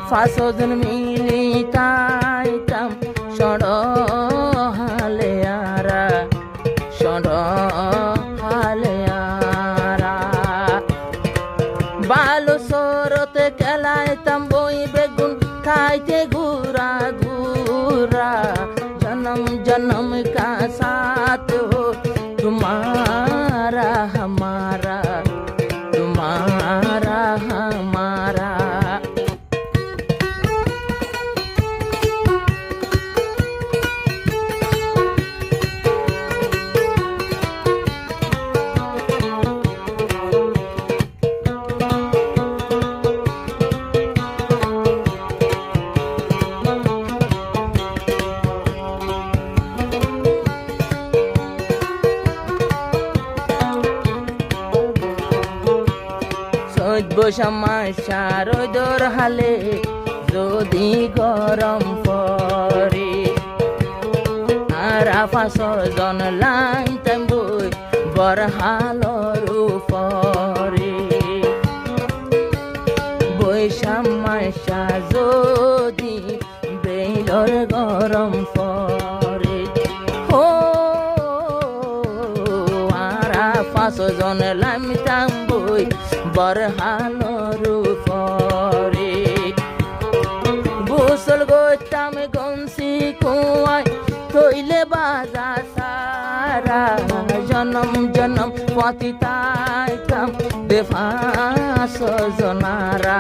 পাঁচজন মিলি তাইতাম সড় হালেয়ারা সড় হালেয়ারা বালু সরতে খেলাইতাম বই বেগুন খাইতে ঘুরা ঘুরা জনম জনম কা সাথ हो तुम्हारा हमारा तुम्हारा हमारा বৈশামাশা রোদর হালে যদি গরম পরে আর পাঁচজন লাইতাম বই বরহালর উপরে বৈশামাশা যদি বেলর গরম পরে ও আর পাঁচজন লাইতাম বই বরহালর উপরে গোসল করতাম গনসি কুয়ায় তৈলে বাজা সারা জনম জনম পতিতাইতাম বেফাস জনারা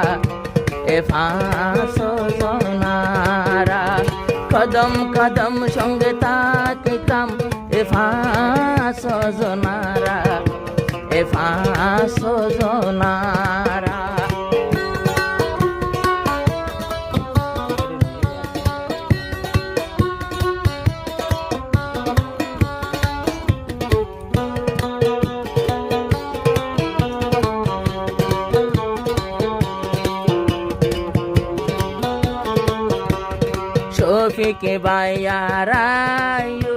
এফাস জনারা কদম কদম সঙ্গে তাকিতাম এফাস জনারা এফাস জনারা শফিকে বাইয়ারায়ু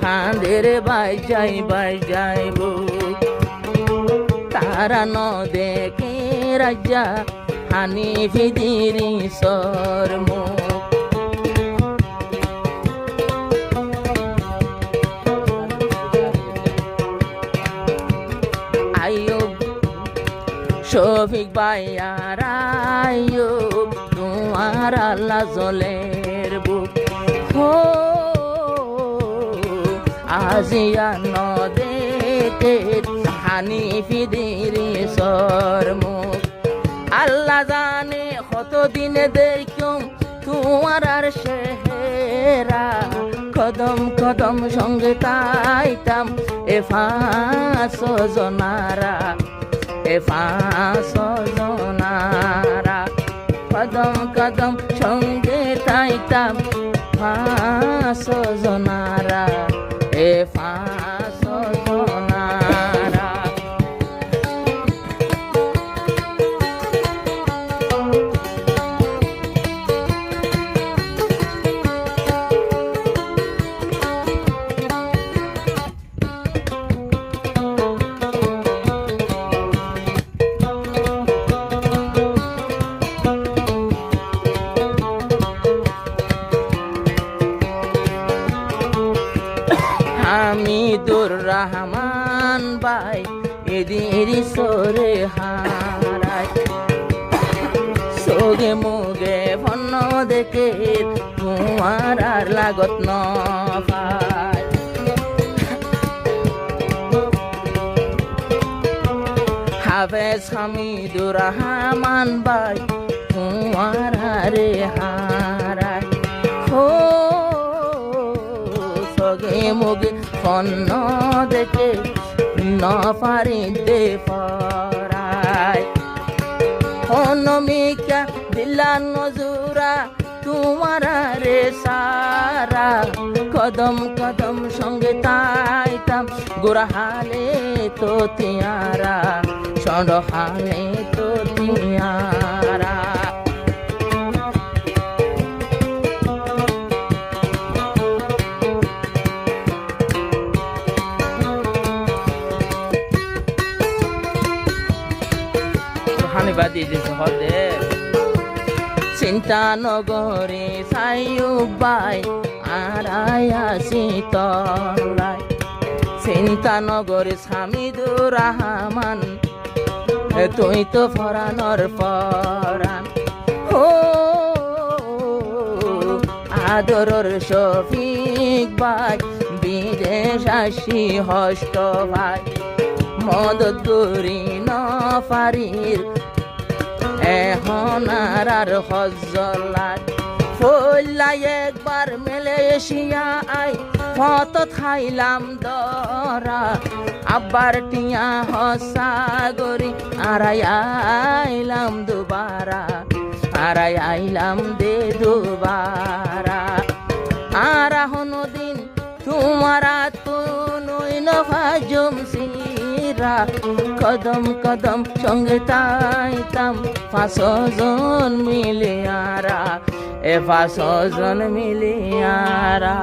হাঁদের বাজাইব তারা ন দেখে রাজা হানিফি দিরি সরম আয়ুব শফিক বাইয়ারায়ুব তোমার আল্লাহ জলের বুক হো আজিয়া ন দেখে হানিফি দিরি সরমুখ আল্লাহ জানে কতদিনে দেখুম তোমার আর সেহেরা কদম কদম সঙ্গে তাইতাম এফাস জনারা এফাস জনারা কদম কদম সঙ্গে তাইতাম ফাস জনারা এফাস জনারা হামিদুর রহমান ভাই এদের সরে হারায় সোগে মুগে ভন্ন দেখে তোমার আর লাগত ন পায় হাফেজ হামিদুর রহমান ভাই তোমার হারে হারায় সগে মুগে ফন্ন দেখে ন পারি দে পরায় অনমিকা দিলা নজুরা তোমার রে সারা কদম কদম সঙ্গে তাইতাম গোড়াহালে তো তিয়ারা সড়হালে তো তিয়ারা এবার দিয়ে দিতে হবে চিন্তা নগরে সাইয়ুব ভাই আড়াইয়াছি তলায় চিন্তা নগরে হামিদুর রহমান তুই তো ফরানোর পরাণ ও আদরর শফিক ভাই বিদেশ আসি হষ্ট ভাই মদত করি নফারির এখন আর হজ্জলাত ফল্লাই একবার মালয়েশিয়া আই ফত খাইলাম দরা আব্বার টিয়া হসাগরি আড়াই আইলাম দুবারা আড়াই আইলাম দে দুবারা আর হনো দিন তোমারা তো নই নভাজম সিরা কদম কদম সঙ্গে তাইতাম 500 জন মিলিয়ারা 500 জন মিলিয়ারা